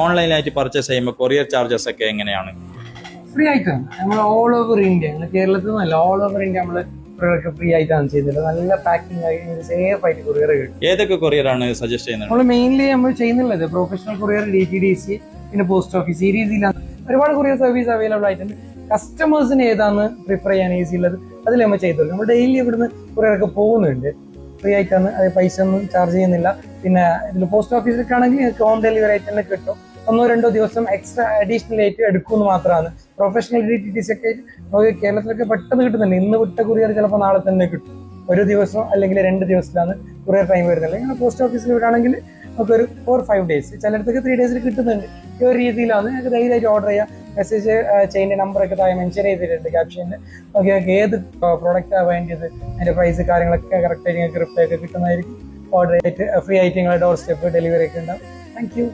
ഓൺലൈനായിട്ട് പർച്ചേസ് ചെയ്യുമ്പോൾ courier charges ഒക്കെ എങ്ങനെയാണ്? ഫ്രീ ആയിട്ടാണ് നമ്മൾ ഓൾ ഓവർ ഇന്ത്യ, കേരളത്തിൽ നിന്നല്ല, ഓൾ ഓവർ ഇന്ത്യ നമ്മൾ ഫ്രീ ആയിട്ടാണ് ചെയ്തത്. നല്ല പാക്കിംഗ് ആയി സേഫ് ആയിട്ട് കൊറിയർ കിട്ടും. ഏതൊക്കെ കൊറിയർ ആണ് സജസ്റ്റ് ചെയ്യുന്നത്? നമ്മൾ മെയിൻലി നമ്മൾ ചെയ്യുന്നുള്ളത് പ്രൊഫഷണൽ കൊറിയർ, DTDC, പിന്നെ പോസ്റ്റ് ഓഫീസ്, ഈ രീതിയിലാണ് ഒരുപാട് കൊറിയർ സർവീസ് അവൈലബിൾ ആയിട്ടുണ്ട്. കസ്റ്റമേഴ്സിന് ഏതാണ് പ്രിഫർ ചെയ്യാൻ ഈസി ഉള്ളത് അതിൽ നമ്മൾ ചെയ്തോളൂ. നമ്മൾ ഡെയിലി ഇവിടുന്ന് കൊറിയറൊക്കെ പോകുന്നുണ്ട്, ഫ്രീ ആയിട്ടാണ്, അത് പൈസ ഒന്നും ചാർജ് ചെയ്യുന്നില്ല. പിന്നെ ഇതിൽ പോസ്റ്റ് ഓഫീസിലൊക്കെ ആണെങ്കിൽ നിങ്ങൾക്ക് ഹോം ഡെലിവറി ആയിട്ട് തന്നെ കിട്ടും. 1-2 ദിവസം എക്സ്ട്രാ അഡീഷണൽ ആയിട്ട് എടുക്കുമെന്ന് മാത്രമാണ്. പ്രൊഫഷണൽ DTDC ഒക്കെ നമുക്ക് കേരളത്തിലൊക്കെ പെട്ടെന്ന് കിട്ടുന്നുണ്ട്. ഇന്ന് വിട്ട കൊറിയർ ചിലപ്പോൾ നാളെ തന്നെ കിട്ടും. ഒരു ദിവസം അല്ലെങ്കിൽ 2 ദിവസത്തിലാണ് കൊറിയർ ടൈം വരുന്നത്. ഇങ്ങനെ പോസ്റ്റ് ഓഫീസിൽ വിടുകയാണെങ്കിൽ നമുക്കൊരു 4-5 days, ചിലയിടത്തൊക്കെ 3 days കിട്ടുന്നുണ്ട്. ഈ ഒരു രീതിയിലാണ് നിങ്ങൾക്ക് ധൈര്യമായിട്ട് ഓർഡർ ചെയ്യുക. മെസ്സേജ് ചെയ്യുന്ന നമ്പറൊക്കെ താഴെ മെൻഷൻ ചെയ്തിട്ടുണ്ട് ക്യാപ്ഷനിൽ. ഓക്കെ, ഏത് പ്രോഡക്റ്റാണ് വേണ്ടത്, അതിൻ്റെ പ്രൈസ് കാര്യങ്ങളൊക്കെ കറക്റ്റായിട്ട് നിങ്ങൾക്ക് റിപ്ലൈ ഒക്കെ കിട്ടുന്നതായിരിക്കും. ഓർഡർ ചെയ്തിട്ട് ഫ്രീ ആയിട്ട് നിങ്ങളുടെ ഡോർ സ്റ്റെപ്പ് ഡെലിവറി ഒക്കെ ഉണ്ടാവും. Thank you.